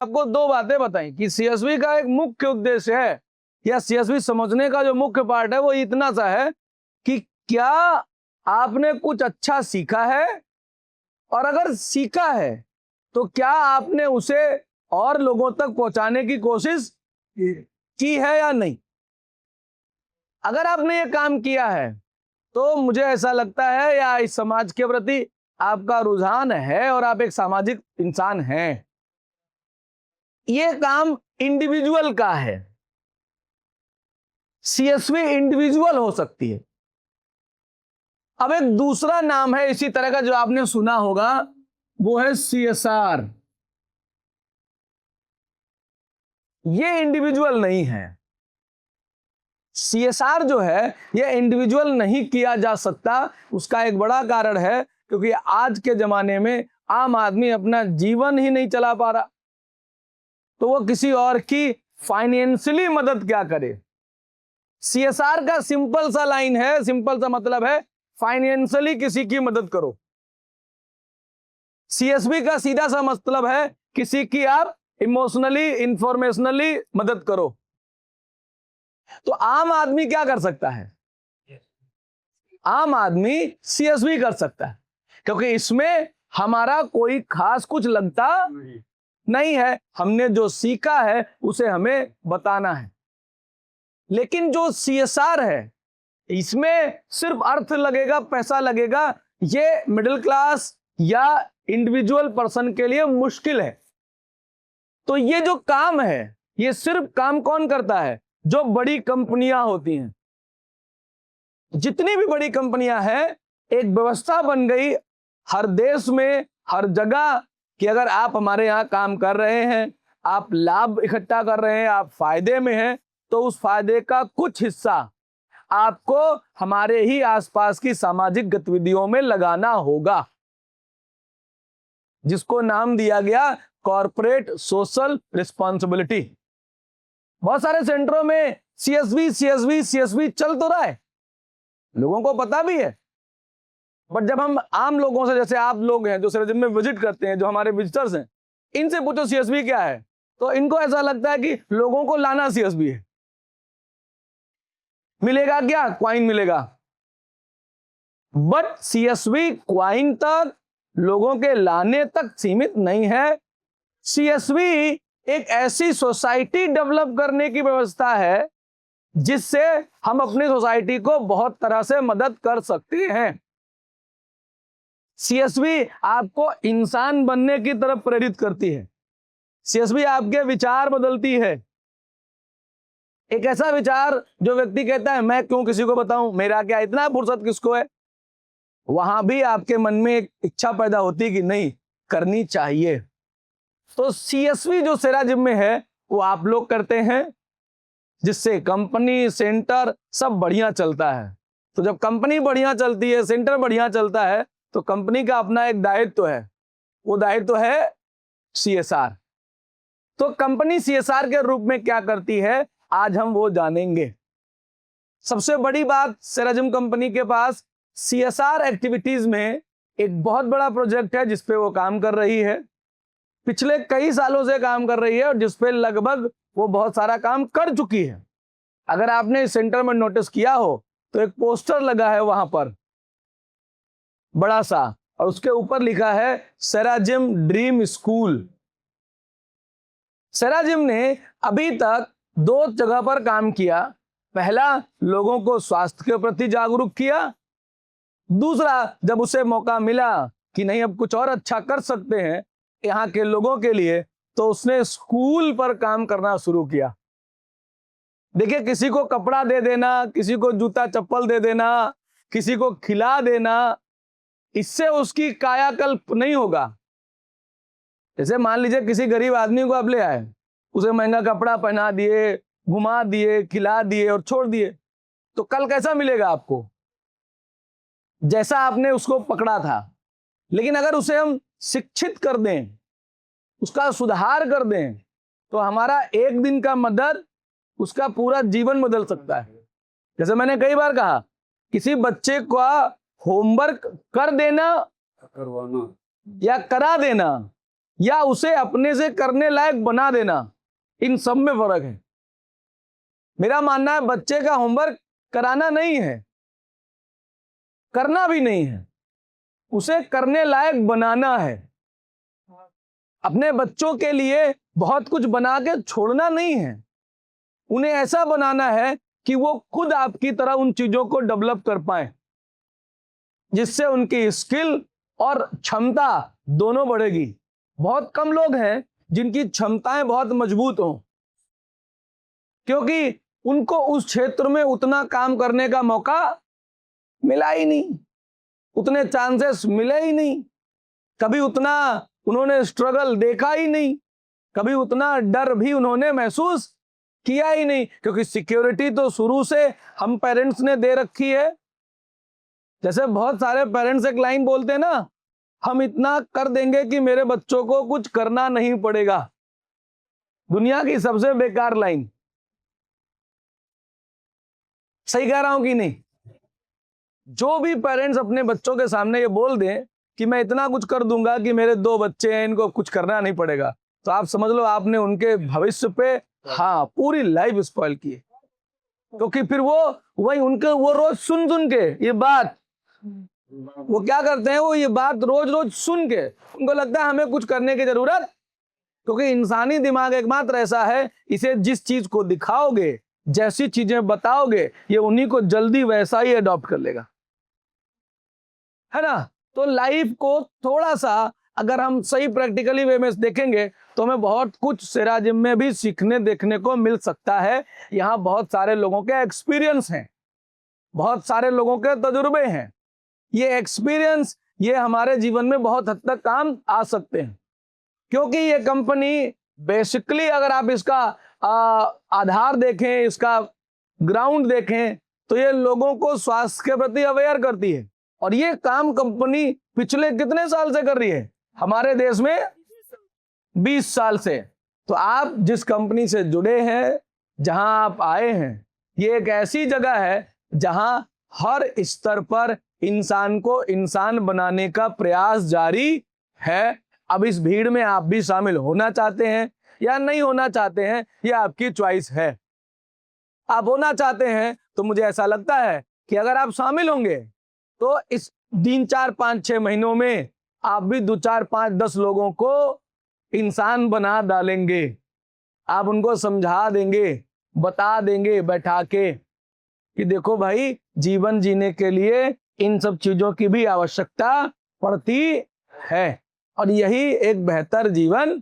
आपको दो बातें बताई कि सीएसवी का एक मुख्य उद्देश्य है या सीएसवी समझने का जो मुख्य पार्ट है वो इतना सा है कि क्या आपने कुछ अच्छा सीखा है, और अगर सीखा है तो क्या आपने उसे और लोगों तक पहुंचाने की कोशिश की है या नहीं। अगर आपने ये काम किया है तो मुझे ऐसा लगता है या इस समाज के प्रति आपका रुझान है और आप एक सामाजिक इंसान हैं। ये काम इंडिविजुअल का है, सीएसवी इंडिविजुअल हो सकती है। अब एक दूसरा नाम है इसी तरह का जो आपने सुना होगा, वो है सीएसआर। ये इंडिविजुअल नहीं है। सीएसआर जो है ये इंडिविजुअल नहीं किया जा सकता। उसका एक बड़ा कारण है क्योंकि आज के जमाने में आम आदमी अपना जीवन ही नहीं चला पा रहा, तो वो किसी और की फाइनेंशियली मदद क्या करे। सीएसआर का सिंपल सा लाइन है, सिंपल सा मतलब है फाइनेंशियली किसी की मदद करो। सीएसबी का सीधा सा मतलब है किसी की आप इमोशनली इंफॉर्मेशनली मदद करो। तो आम आदमी क्या कर सकता है? आम आदमी सीएसबी कर सकता है क्योंकि इसमें हमारा कोई खास कुछ लगता नहीं है। हमने जो सीखा है उसे हमें बताना है। लेकिन जो सीएसआर है इसमें सिर्फ अर्थ लगेगा, पैसा लगेगा। ये मिडिल क्लास या इंडिविजुअल पर्सन के लिए मुश्किल है। तो ये जो काम है ये सिर्फ काम कौन करता है? जो बड़ी कंपनियां होती हैं। जितनी भी बड़ी कंपनियां हैं, एक व्यवस्था बन गई हर देश में, हर जगह कि अगर आप हमारे यहां काम कर रहे हैं, आप लाभ इकट्ठा कर रहे हैं, आप फायदे में हैं, तो उस फायदे का कुछ हिस्सा आपको हमारे ही आसपास की सामाजिक गतिविधियों में लगाना होगा, जिसको नाम दिया गया कॉर्पोरेट सोशल रिस्पॉन्सिबिलिटी। बहुत सारे सेंटरों में सीएसवी सीएसवी सीएसवी चल तो रहा है, लोगों को पता भी है। बट जब हम आम लोगों से, जैसे आप लोग हैं जो सेराजिम में विजिट करते हैं, जो हमारे विजिटर्स हैं, इनसे पूछो सीएसवी क्या है, तो इनको ऐसा लगता है कि लोगों को लाना सीएसवी है। मिलेगा क्या? क्वाइन मिलेगा। बट सीएसवी क्वाइन तक, लोगों के लाने तक सीमित नहीं है। सीएसवी एक ऐसी सोसाइटी डेवलप करने की व्यवस्था है जिससे हम अपनी सोसाइटी को बहुत तरह से मदद कर सकते हैं। सीएसवी आपको इंसान बनने की तरफ प्रेरित करती है। सीएसवी आपके विचार बदलती है। एक ऐसा विचार जो व्यक्ति कहता है मैं क्यों किसी को बताऊं, मेरा क्या, इतना फुर्सत किसको है, वहां भी आपके मन में एक इच्छा पैदा होती कि नहीं, करनी चाहिए। तो सीएसवी जो सेराजिम में है वो आप लोग करते हैं, जिससे कंपनी, सेंटर सब बढ़िया चलता है। तो जब कंपनी बढ़िया चलती है, सेंटर बढ़िया चलता है, तो कंपनी का अपना एक दायित्व है, वो दायित्व है सीएसआर। तो कंपनी सीएसआर के रूप में क्या करती है, आज हम वो जानेंगे। सबसे बड़ी बात, सेराजिम कंपनी के पास सीएसआर एक्टिविटीज में एक बहुत बड़ा प्रोजेक्ट है जिसपे वो काम कर रही है, पिछले कई सालों से काम कर रही है, और जिसपे लगभग वो बहुत सारा काम कर चुकी है। अगर आपने इस सेंटर में नोटिस किया हो तो एक पोस्टर लगा है वहां पर बड़ा सा, और उसके ऊपर लिखा है सेराजिम ड्रीम स्कूल। सेराजिम ने अभी तक 2 जगह पर काम किया। पहला, लोगों को स्वास्थ्य के प्रति जागरूक किया। दूसरा, जब उसे मौका मिला कि नहीं अब कुछ और अच्छा कर सकते हैं यहाँ के लोगों के लिए, तो उसने स्कूल पर काम करना शुरू किया। देखिए, किसी को कपड़ा दे देना, किसी को जूता चप्पल दे देना, किसी को खिला देना, इससे उसकी कायाकल्प नहीं होगा। जैसे मान लीजिए किसी गरीब आदमी को आप ले आए, उसे महंगा कपड़ा पहना दिए, घुमा दिए, खिला दिए और छोड़ दिए, तो कल कैसा मिलेगा आपको? जैसा आपने उसको पकड़ा था। लेकिन अगर उसे हम शिक्षित कर दें, उसका सुधार कर दें, तो हमारा एक दिन का मदद उसका पूरा जीवन बदल सकता है। जैसे मैंने कई बार कहा, किसी बच्चे का होमवर्क कर देना, करवाना या करा देना, या उसे अपने से करने लायक बना देना, इन सब में फर्क है। मेरा मानना है बच्चे का होमवर्क कराना नहीं है, करना भी नहीं है, उसे करने लायक बनाना है। अपने बच्चों के लिए बहुत कुछ बना के छोड़ना नहीं है, उन्हें ऐसा बनाना है कि वो खुद आपकी तरह उन चीजों को डेवलप कर पाए, जिससे उनकी स्किल और क्षमता दोनों बढ़ेगी। बहुत कम लोग हैं जिनकी क्षमताएं बहुत मजबूत हों, क्योंकि उनको उस क्षेत्र में उतना काम करने का मौका मिला ही नहीं, उतने चांसेस मिले ही नहीं, कभी उतना उन्होंने स्ट्रगल देखा ही नहीं, कभी उतना डर भी उन्होंने महसूस किया ही नहीं, क्योंकि सिक्योरिटी तो शुरू से हम पेरेंट्स ने दे रखी है। जैसे बहुत सारे पेरेंट्स एक लाइन बोलते हैं ना, हम इतना कर देंगे कि मेरे बच्चों को कुछ करना नहीं पड़ेगा। दुनिया की सबसे बेकार लाइन। सही कह रहा हूं कि नहीं? जो भी पेरेंट्स अपने बच्चों के सामने ये बोल दें कि मैं इतना कुछ कर दूंगा कि मेरे 2 बच्चे हैं, इनको कुछ करना नहीं पड़ेगा, तो आप समझ लो आपने उनके भविष्य पे पूरी लाइफ स्पॉइल की है। क्योंकि फिर वो वही उनके वो रोज सुन सुन के ये बात, वो क्या करते हैं, वो ये बात रोज रोज सुन के उनको लगता है हमें कुछ करने की जरूरत, क्योंकि इंसानी दिमाग एकमात्र ऐसा है, इसे जिस चीज को दिखाओगे, जैसी चीजें बताओगे, ये उन्हीं को जल्दी वैसा ही अडॉप्ट कर लेगा, है ना। तो लाइफ को थोड़ा सा अगर हम सही प्रैक्टिकली वे में देखेंगे तो हमें बहुत कुछ सेरा जिम में भी सीखने देखने को मिल सकता है। यहाँ बहुत सारे लोगों के एक्सपीरियंस हैं, बहुत सारे लोगों के तजुर्बे हैं, ये एक्सपीरियंस ये हमारे जीवन में बहुत हद तक काम आ सकते हैं। क्योंकि ये कंपनी बेसिकली अगर आप इसका आधार देखें, इसका ग्राउंड देखें, तो ये लोगों को स्वास्थ्य के प्रति अवेयर करती है। और ये काम कंपनी पिछले कितने साल से कर रही है हमारे देश में? 20 साल से। तो आप जिस कंपनी से जुड़े हैं, जहां आप आए हैं, ये एक ऐसी जगह है जहां हर स्तर पर इंसान को इंसान बनाने का प्रयास जारी है। अब इस भीड़ में आप भी शामिल होना चाहते हैं या नहीं होना चाहते हैं, ये आपकी चॉइस है। आप होना चाहते हैं तो मुझे ऐसा लगता है कि अगर आप शामिल होंगे तो इस 3, 4, 5, 6 महीनों में आप भी 2, 4, 5, 10 लोगों को इंसान बना डालेंगे। आप उनको समझा देंगे, बता देंगे बैठा के कि देखो भाई, जीवन जीने के लिए इन सब चीजों की भी आवश्यकता पड़ती है, और यही एक बेहतर जीवन